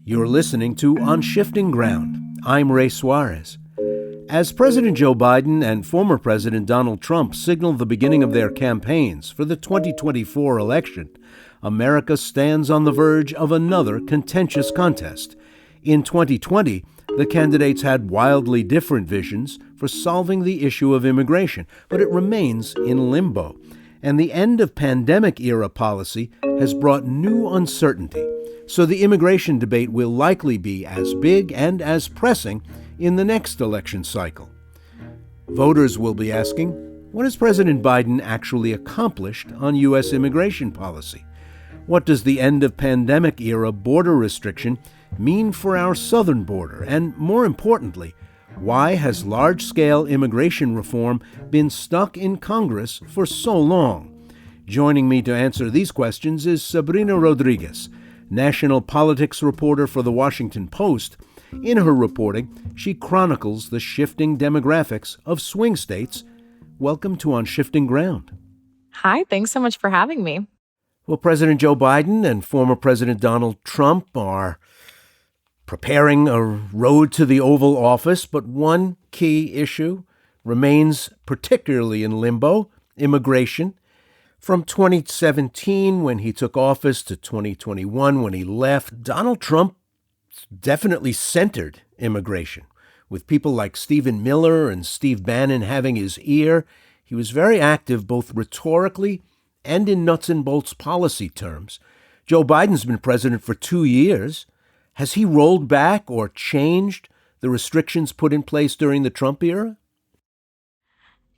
You're listening to On Shifting Ground. I'm Ray Suarez. As President Joe Biden and former President Donald Trump signal the beginning of their campaigns for the 2024 election, America stands on the verge of another contentious contest. In 2020, the candidates had wildly different visions for solving the issue of immigration, but it remains in limbo. And the end of pandemic-era policy has brought new uncertainty. So the immigration debate will likely be as big and as pressing in the next election cycle. Voters will be asking, what has President Biden actually accomplished on U.S. immigration policy? What does the end of pandemic-era border restriction mean for our southern border? And more importantly, why has large-scale immigration reform been stuck in Congress for so long? Joining me to answer these questions is Sabrina Rodriguez, national politics reporter for The Washington Post. In her reporting, she chronicles the shifting demographics of swing states. Welcome to On Shifting Ground. Hi, thanks so much for having me. Well, President Joe Biden and former President Donald Trump are preparing a road to the Oval Office, but one key issue remains particularly in limbo: immigration. From 2017, when he took office, to 2021, when he left, Donald Trump definitely centered immigration, with people like Stephen Miller and Steve Bannon having his ear. He was very active both rhetorically and in nuts and bolts policy terms. Joe Biden's been president for 2 years. Has he rolled back or changed the restrictions put in place during the Trump era?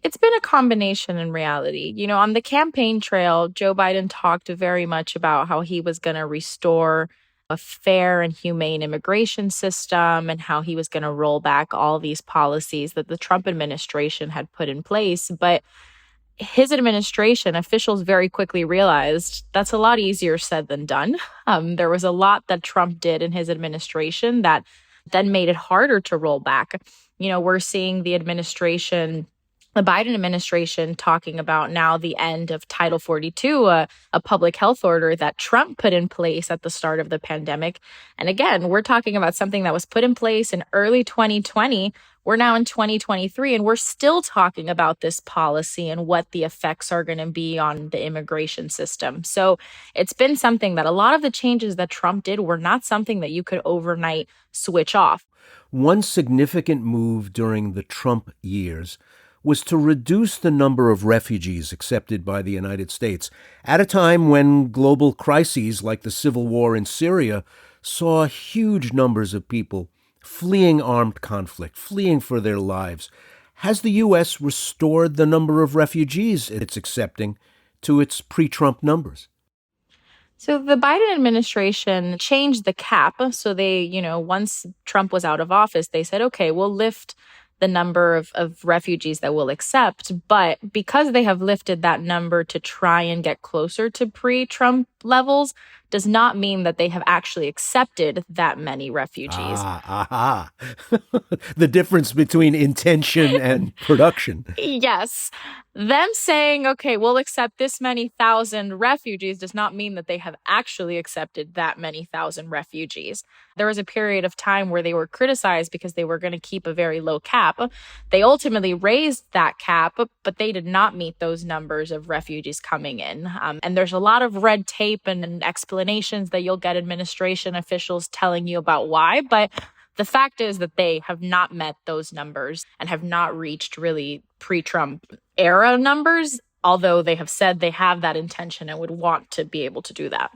It's been a combination in reality. On the campaign trail, Joe Biden talked very much about how he was going to restore a fair and humane immigration system and how he was going to roll back all these policies that the Trump administration had put in place. But his administration officials very quickly realized that's a lot easier said than done. There was a lot that Trump did in his administration that then made it harder to roll back. We're seeing the Biden administration talking about now the end of Title 42, a public health order that Trump put in place at the start of the pandemic. And again, we're talking about something that was put in place in early 2020. We're now in 2023, and we're still talking about this policy and what the effects are going to be on the immigration system. So it's been something that a lot of the changes that Trump did were not something that you could overnight switch off. One significant move during the Trump years was to reduce the number of refugees accepted by the United States at a time when global crises like the civil war in Syria saw huge numbers of people fleeing armed conflict, fleeing for their lives. Has the U.S. restored the number of refugees it's accepting to its pre-Trump numbers? So the Biden administration changed the cap. So they, once Trump was out of office, they said, okay, we'll lift the number of refugees that we'll accept. But because they have lifted that number to try and get closer to pre-Trump levels, does not mean that they have actually accepted that many refugees. The difference between intention and production. Yes. Them saying, okay, we'll accept this many thousand refugees does not mean that they have actually accepted that many thousand refugees. There was a period of time where they were criticized because they were going to keep a very low cap. They ultimately raised that cap, but they did not meet those numbers of refugees coming in. And there's a lot of red tape and explanations that you'll get administration officials telling you about why. But the fact is that they have not met those numbers and have not reached really pre-Trump era numbers, although they have said they have that intention and would want to be able to do that.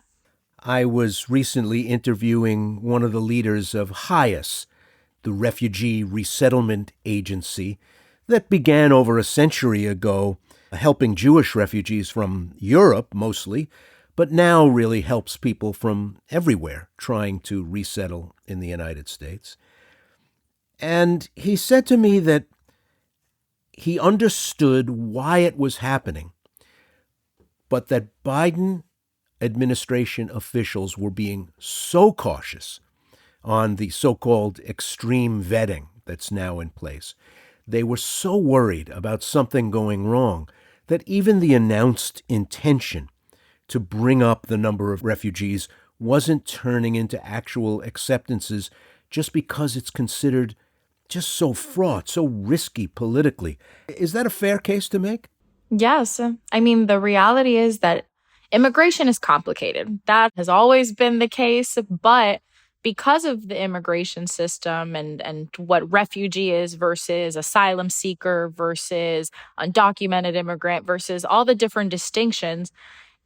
I was recently interviewing one of the leaders of HIAS, the Refugee Resettlement Agency that began over a century ago helping Jewish refugees from Europe mostly, but now really helps people from everywhere trying to resettle in the United States. And he said to me that he understood why it was happening, but that Biden administration officials were being so cautious on the so-called extreme vetting that's now in place. They were so worried about something going wrong that even the announced intention to bring up the number of refugees wasn't turning into actual acceptances just because it's considered just so fraught, so risky politically. Is that a fair case to make? Yes. I mean, the reality is that immigration is complicated. That has always been the case. But because of the immigration system and what refugee is versus asylum seeker versus undocumented immigrant versus all the different distinctions,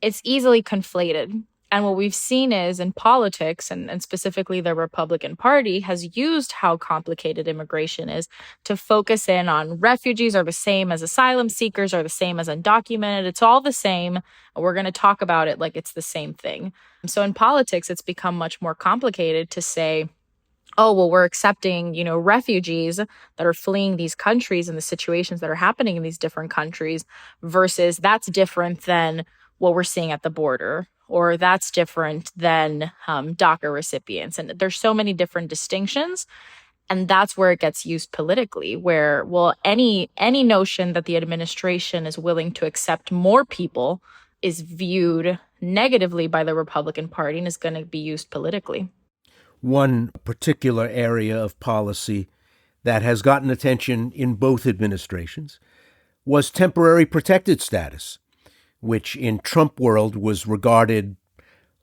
it's easily conflated. And what we've seen is in politics, and specifically the Republican Party, has used how complicated immigration is to focus in on refugees are the same as asylum seekers, are the same as undocumented. It's all the same. We're going to talk about it like it's the same thing. So in politics, it's become much more complicated to say, oh, well, we're accepting, refugees that are fleeing these countries and the situations that are happening in these different countries versus that's different than what we're seeing at the border, or that's different than DACA recipients. And there's so many different distinctions. And that's where it gets used politically, where, well, any notion that the administration is willing to accept more people is viewed negatively by the Republican Party and is going to be used politically. One particular area of policy that has gotten attention in both administrations was temporary protected status, which in Trump world was regarded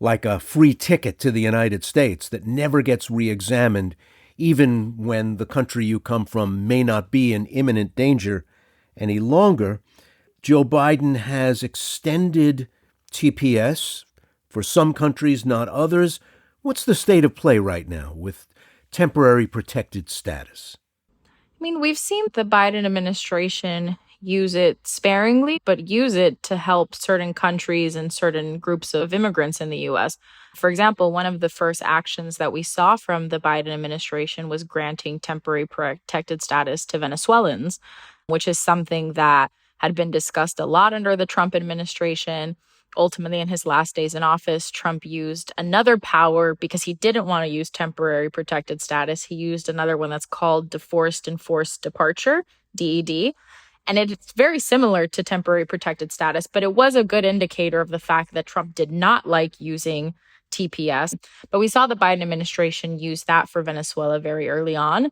like a free ticket to the United States that never gets re-examined, even when the country you come from may not be in imminent danger any longer. Joe Biden has extended TPS for some countries, not others. What's the state of play right now with temporary protected status? I mean, we've seen the Biden administration use it sparingly, but use it to help certain countries and certain groups of immigrants in the U.S. For example, one of the first actions that we saw from the Biden administration was granting temporary protected status to Venezuelans, which is something that had been discussed a lot under the Trump administration. Ultimately, in his last days in office, Trump used another power because he didn't want to use temporary protected status. He used another one that's called Forced Enforced Departure, DED. And it's very similar to temporary protected status, but it was a good indicator of the fact that Trump did not like using TPS. But we saw the Biden administration use that for Venezuela very early on.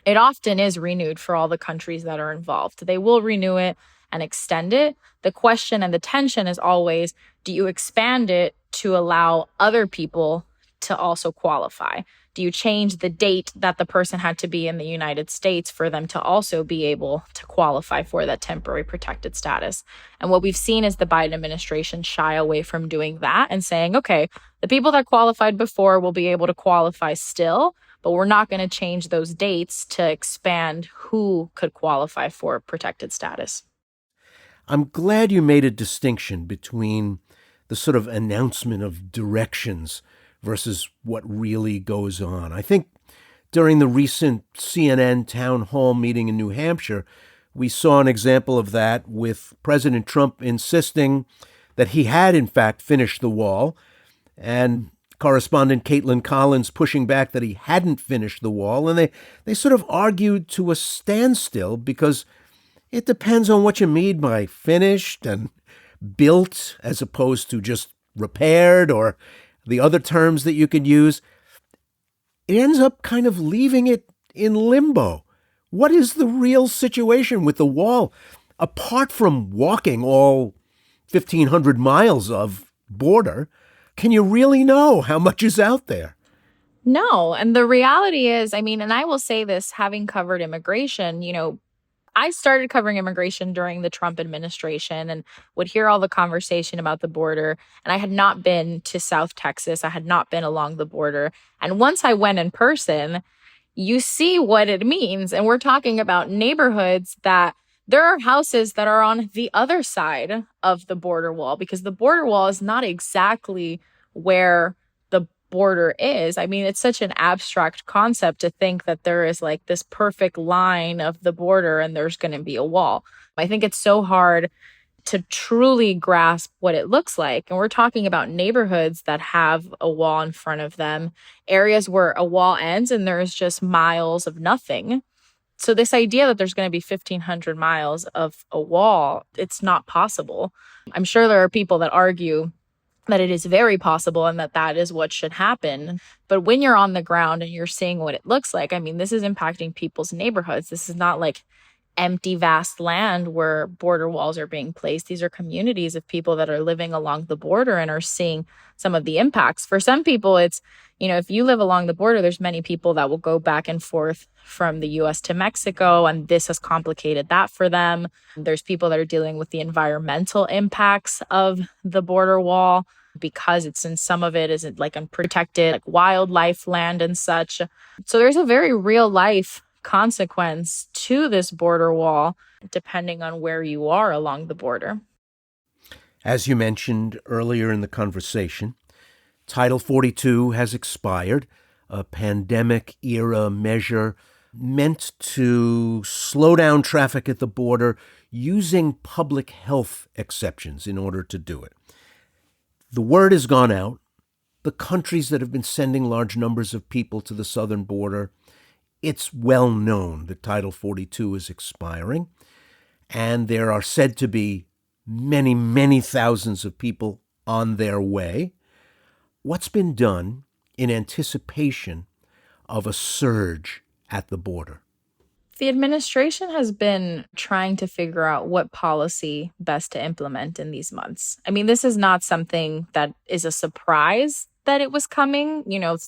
It often is renewed for all the countries that are involved. They will renew it and extend it. The question and the tension is always, do you expand it to allow other people to also qualify? Do you change the date that the person had to be in the United States for them to also be able to qualify for that temporary protected status? And what we've seen is the Biden administration shy away from doing that and saying, okay, the people that qualified before will be able to qualify still, but we're not going to change those dates to expand who could qualify for protected status. I'm glad you made a distinction between the sort of announcement of directions versus what really goes on. I think during the recent CNN town hall meeting in New Hampshire, we saw an example of that with President Trump insisting that he had, in fact, finished the wall, and correspondent Caitlin Collins pushing back that he hadn't finished the wall. And they sort of argued to a standstill because it depends on what you mean by finished and built as opposed to just repaired or the other terms that you could use. It ends up kind of leaving it in limbo. What is the real situation with the wall? Apart from walking all 1,500 miles of border, can you really know how much is out there? No. And the reality is, I mean, and I will say this, having covered immigration, I started covering immigration during the Trump administration and would hear all the conversation about the border. And I had not been to South Texas. I had not been along the border. And once I went in person, you see what it means. And we're talking about neighborhoods that there are houses that are on the other side of the border wall because the border wall is not exactly where the border is. I mean, it's such an abstract concept to think that there is like this perfect line of the border and there's going to be a wall. I think it's so hard to truly grasp what it looks like. And we're talking about neighborhoods that have a wall in front of them, areas where a wall ends and there's just miles of nothing. So this idea that there's going to be 1,500 miles of a wall, it's not possible. I'm sure there are people that argue that it is very possible and that that is what should happen. But when you're on the ground and you're seeing what it looks like, I mean, this is impacting people's neighborhoods. This is not like empty, vast land where border walls are being placed. These are communities of people that are living along the border and are seeing some of the impacts. For some people, it's, if you live along the border, there's many people that will go back and forth from the US to Mexico, and this has complicated that for them. There's people that are dealing with the environmental impacts of the border wall because it's in some of it isn't like unprotected, like wildlife land and such. So there's a very real life consequence to this border wall, depending on where you are along the border. As you mentioned earlier in the conversation, Title 42 has expired, a pandemic-era measure meant to slow down traffic at the border using public health exceptions in order to do it. The word has gone out. The countries that have been sending large numbers of people to the southern border, it's well known that Title 42 is expiring, and there are said to be many, many thousands of people on their way. What's been done in anticipation of a surge at the border? The administration has been trying to figure out what policy best to implement in these months. I mean, this is not something that is a surprise that it was coming.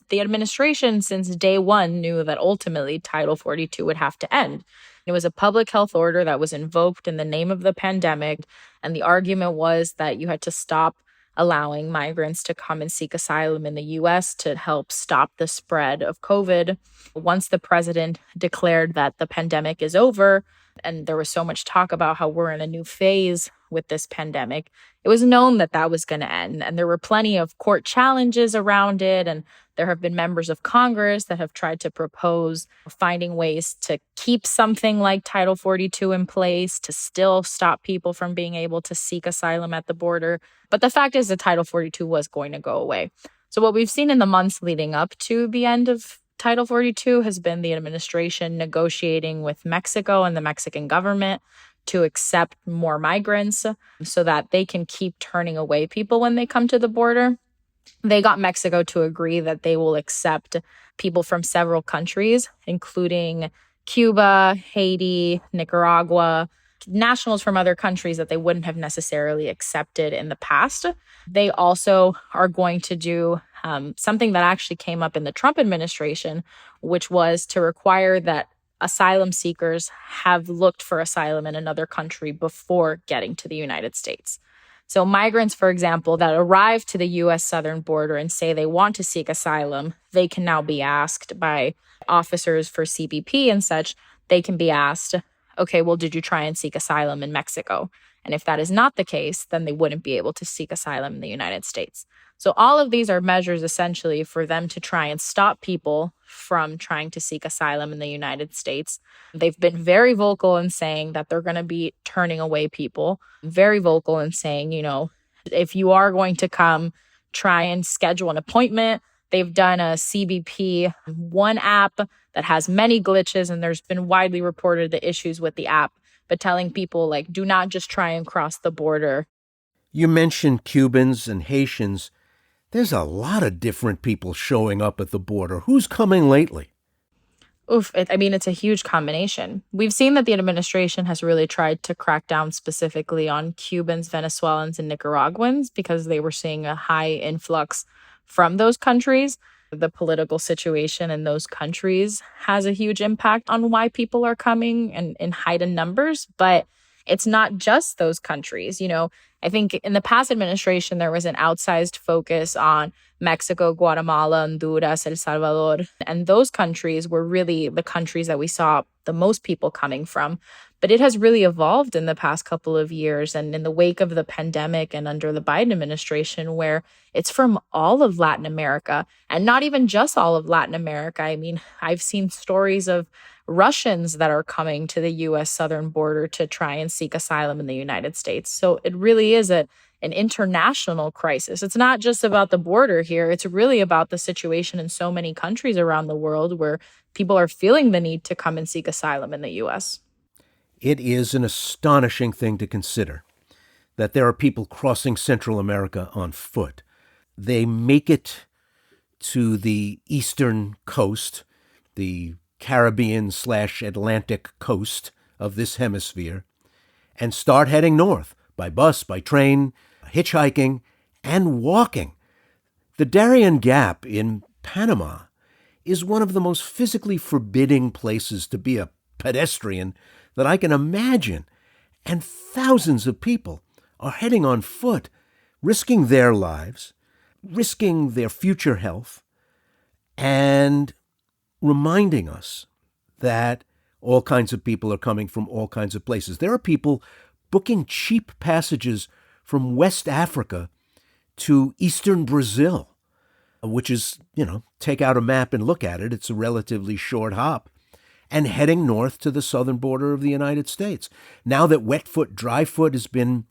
The administration since day one knew that ultimately Title 42 would have to end. It was a public health order that was invoked in the name of the pandemic. And the argument was that you had to stop allowing migrants to come and seek asylum in the U.S. to help stop the spread of COVID. Once the president declared that the pandemic is over, and there was so much talk about how we're in a new phase with this pandemic, it was known that that was going to end. And there were plenty of court challenges around it. And there have been members of Congress that have tried to propose finding ways to keep something like Title 42 in place to still stop people from being able to seek asylum at the border. But the fact is that Title 42 was going to go away. So what we've seen in the months leading up to the end of Title 42 has been the administration negotiating with Mexico and the Mexican government to accept more migrants so that they can keep turning away people when they come to the border. They got Mexico to agree that they will accept people from several countries, including Cuba, Haiti, Nicaragua, nationals from other countries that they wouldn't have necessarily accepted in the past. They also are going to do something that actually came up in the Trump administration, which was to require that asylum seekers have looked for asylum in another country before getting to the United States. So migrants, for example, that arrive to the U.S. southern border and say they want to seek asylum, they can now be asked by officers for CBP and such, they can be asked, okay, well, did you try and seek asylum in Mexico? And if that is not the case, then they wouldn't be able to seek asylum in the United States. So all of these are measures essentially for them to try and stop people from trying to seek asylum in the United States. They've been very vocal in saying that they're going to be turning away people, very vocal in saying, if you are going to come, try and schedule an appointment. They've done a CBP One app that has many glitches, and there's been widely reported the issues with the app, but telling people, do not just try and cross the border. You mentioned Cubans and Haitians. There's a lot of different people showing up at the border. Who's coming lately? It's a huge combination. We've seen that the administration has really tried to crack down specifically on Cubans, Venezuelans, and Nicaraguans because they were seeing a high influx from those countries. The political situation in those countries has a huge impact on why people are coming and in heightened numbers. But it's not just those countries. I think in the past administration, there was an outsized focus on Mexico, Guatemala, Honduras, El Salvador. And those countries were really the countries that we saw the most people coming from. But it has really evolved in the past couple of years and in the wake of the pandemic and under the Biden administration, where it's from all of Latin America and not even just all of Latin America. I mean, I've seen stories of Russians that are coming to the U.S. southern border to try and seek asylum in the United States. So it really is an international crisis. It's not just about the border here. It's really about the situation in so many countries around the world where people are feeling the need to come and seek asylum in the U.S. It is an astonishing thing to consider that there are people crossing Central America on foot, They make it to the eastern coast, the Caribbean/Atlantic coast of this hemisphere, and start heading north by bus, by train, hitchhiking, and walking. The Darien Gap in Panama is one of the most physically forbidding places to be a pedestrian that I can imagine. And thousands of people are heading on foot, risking their lives, risking their future health, and reminding us that all kinds of people are coming from all kinds of places. There are people booking cheap passages from West Africa to eastern Brazil, which is, take out a map and look at it. It's a relatively short hop. And heading north to the southern border of the United States. Now that wet foot, dry foot has been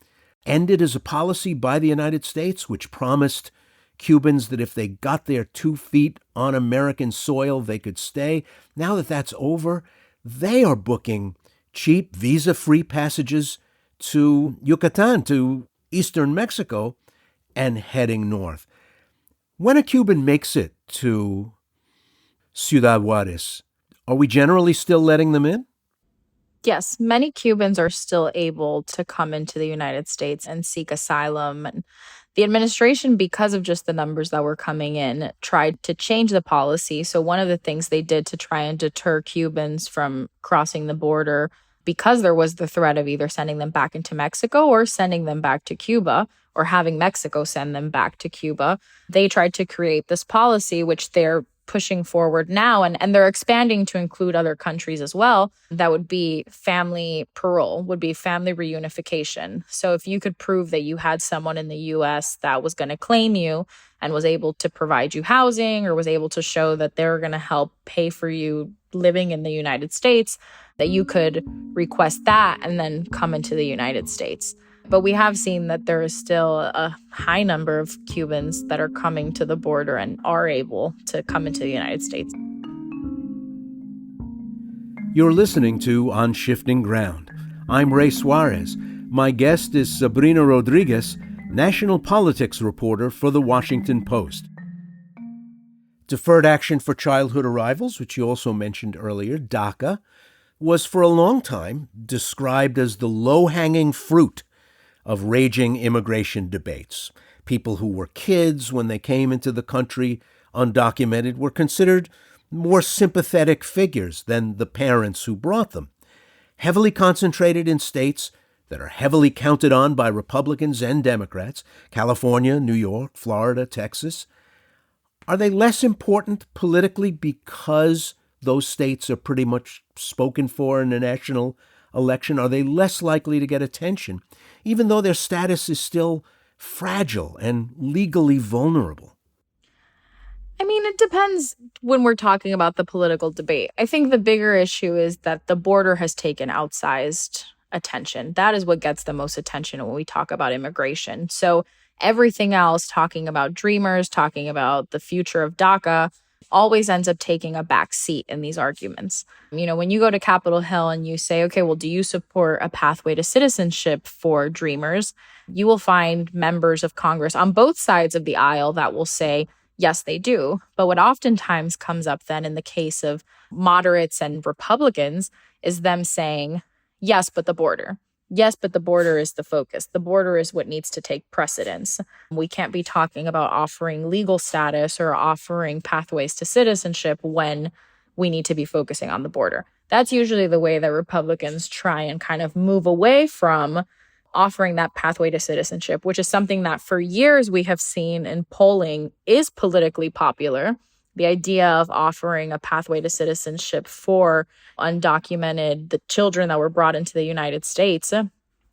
ended as a policy by the United States, which promised Cubans that if they got their 2 feet on American soil, they could stay. Now that that's over, they are booking cheap, visa-free passages to Yucatan, to eastern Mexico, and heading north. When a Cuban makes it to Ciudad Juarez, are we generally still letting them in? Yes, many Cubans are still able to come into the United States and seek asylum. And the administration, because of just the numbers that were coming in, tried to change the policy. So one of the things they did to try and deter Cubans from crossing the border, because there was the threat of either sending them back into Mexico or sending them back to Cuba, or having Mexico send them back to Cuba, they tried to create this policy, which they're pushing forward now, and they're expanding to include other countries as well. That would be family parole, would be family reunification. So if you could prove that you had someone in the U.S. that was going to claim you and was able to provide you housing, or was able to show that they were going to help pay for you living in the United States, that you could request that and then come into the United States. But we have seen that there is still a high number of Cubans that are coming to the border and are able to come into the United States. You're listening to On Shifting Ground. I'm Ray Suarez. My guest is Sabrina Rodriguez, national politics reporter for The Washington Post. Deferred Action for Childhood Arrivals, which you also mentioned earlier, DACA, was for a long time described as the low-hanging fruit of raging immigration debates. People who were kids when they came into the country undocumented were considered more sympathetic figures than the parents who brought them. Heavily concentrated in states that are heavily counted on by Republicans and Democrats, California, New York, Florida, Texas. Are they less important politically because those states are pretty much spoken for in a national election? Are they less likely to get attention, even though their status is still fragile and legally vulnerable? I mean, it depends when we're talking about the political debate. I think the bigger issue is that the border has taken outsized attention. That is what gets the most attention when we talk about immigration. So everything else, talking about dreamers, talking about the future of DACA, always ends up taking a back seat in these arguments. When you go to Capitol Hill and you say, okay, well, do you support a pathway to citizenship for dreamers? You will find members of Congress on both sides of the aisle that will say, yes, they do. But what oftentimes comes up then in the case of moderates and Republicans is them saying, yes, but the border. Yes, but the border is the focus. The border is what needs to take precedence. We can't be talking about offering legal status or offering pathways to citizenship when we need to be focusing on the border. That's usually the way that Republicans try and kind of move away from offering that pathway to citizenship, which is something that for years we have seen in polling is politically popular. The idea of offering a pathway to citizenship for undocumented, the children that were brought into the United States,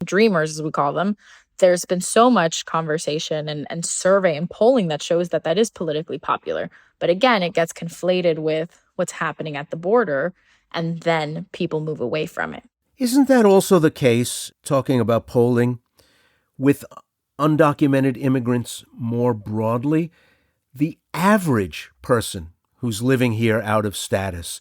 dreamers as we call them, there's been so much conversation and survey and polling that shows that that is politically popular. But again, it gets conflated with what's happening at the border, and then people move away from it. Isn't that also the case, talking about polling, with undocumented immigrants more broadly? The average person who's living here out of status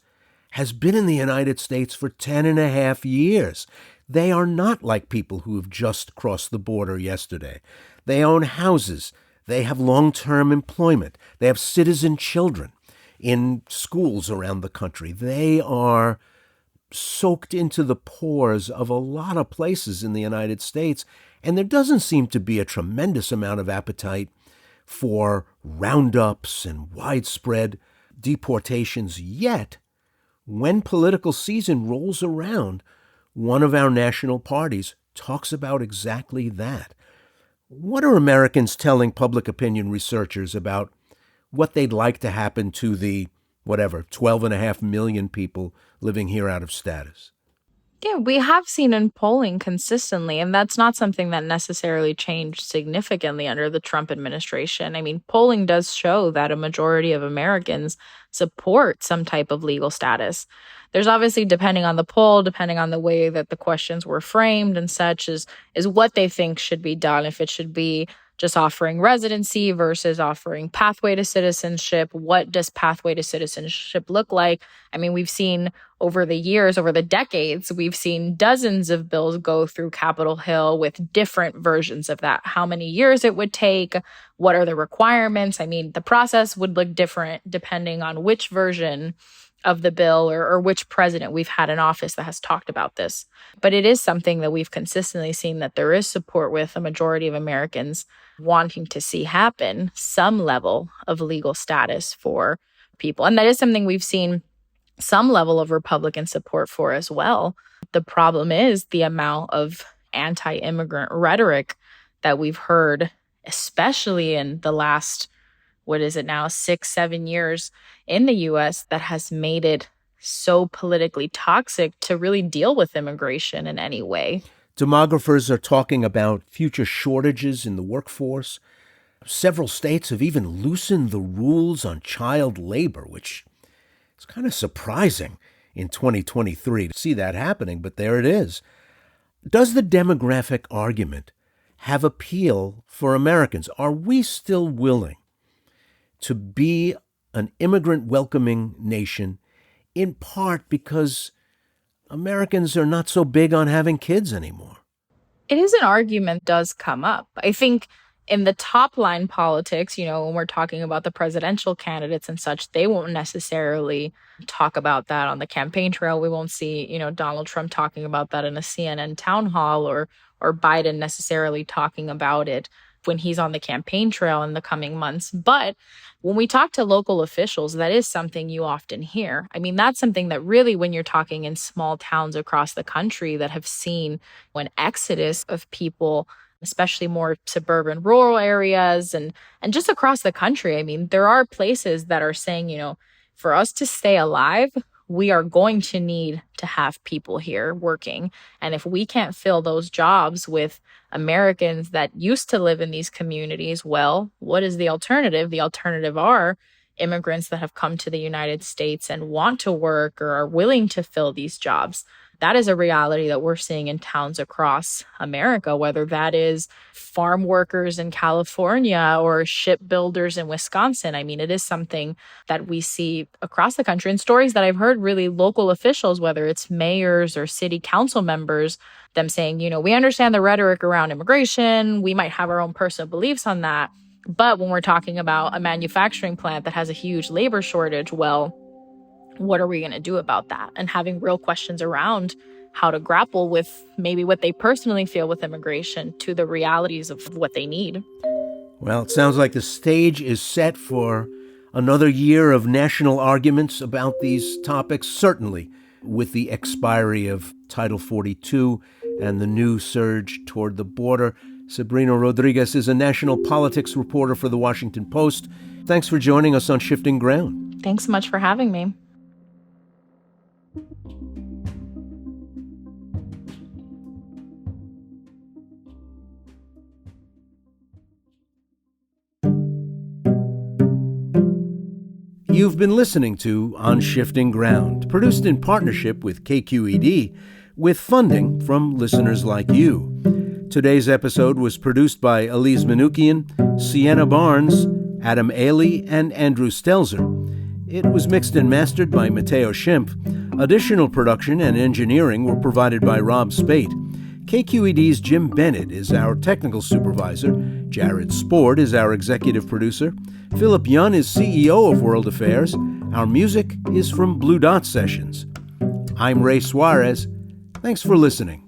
has been in the United States for 10 and a half years. They are not like people who have just crossed the border yesterday. They own houses. They have long-term employment. They have citizen children in schools around the country. They are soaked into the pores of a lot of places in the United States, and there doesn't seem to be a tremendous amount of appetite for roundups and widespread deportations. Yet, when political season rolls around, one of our national parties talks about exactly that. What are Americans telling public opinion researchers about what they'd like to happen to the, 12.5 million people living here out of status? Yeah, we have seen in polling consistently, and that's not something that necessarily changed significantly under the Trump administration. I mean, polling does show that a majority of Americans support some type of legal status. There's obviously, depending on the poll, depending on the way that the questions were framed and such, is what they think should be done. If it should be just offering residency versus offering pathway to citizenship. What does pathway to citizenship look like? I mean, we've seen over the years, over the decades, we've seen dozens of bills go through Capitol Hill with different versions of that. How many years it would take? What are the requirements? I mean, the process would look different depending on which version of the bill or which president we've had in office that has talked about this. But it is something that we've consistently seen that there is support with a majority of Americans wanting to see happen, some level of legal status for people. And that is something we've seen some level of Republican support for as well. The problem is the amount of anti-immigrant rhetoric that we've heard, especially in the last 6-7 years in the US, that has made it so politically toxic to really deal with immigration in any way. Demographers are talking about future shortages in the workforce. Several states have even loosened the rules on child labor, which is kind of surprising in 2023 to see that happening, but there it is. Does the demographic argument have appeal for Americans? Are we still willing to be an immigrant-welcoming nation, in part because Americans are not so big on having kids anymore? It is an argument that does come up. I think in the top line politics, when we're talking about the presidential candidates and such, they won't necessarily talk about that on the campaign trail. We won't see, Donald Trump talking about that in a CNN town hall or Biden necessarily talking about it when he's on the campaign trail in the coming months. But when we talk to local officials, that is something you often hear. I mean, that's something that really, when you're talking in small towns across the country that have seen an exodus of people, especially more suburban rural areas and just across the country. I mean, there are places that are saying, for us to stay alive, we are going to need to have people here working. And if we can't fill those jobs with Americans that used to live in these communities, well, what is the alternative? The alternative are immigrants that have come to the United States and want to work or are willing to fill these jobs. That is a reality that we're seeing in towns across America, whether that is farm workers in California or shipbuilders in Wisconsin. I mean, it is something that we see across the country. And stories that I've heard, really local officials, whether it's mayors or city council members, them saying, we understand the rhetoric around immigration. We might have our own personal beliefs on that. But when we're talking about a manufacturing plant that has a huge labor shortage, well, what are we going to do about that? And having real questions around how to grapple with maybe what they personally feel with immigration to the realities of what they need. Well, it sounds like the stage is set for another year of national arguments about these topics, certainly with the expiry of Title 42 and the new surge toward the border. Sabrina Rodriguez is a national politics reporter for The Washington Post. Thanks for joining us on Shifting Ground. Thanks so much for having me. You've been listening to On Shifting Ground, produced in partnership with KQED, with funding from listeners like you. Today's episode was produced by Elise Manukian, Sienna Barnes, Adam Ailey, and Andrew Stelzer. It was mixed and mastered by Matteo Schimpf. Additional production and engineering were provided by Rob Spate. KQED's Jim Bennett is our technical supervisor. Jared Sport is our executive producer. Philip Yun is CEO of World Affairs. Our music is from Blue Dot Sessions. I'm Ray Suarez. Thanks for listening.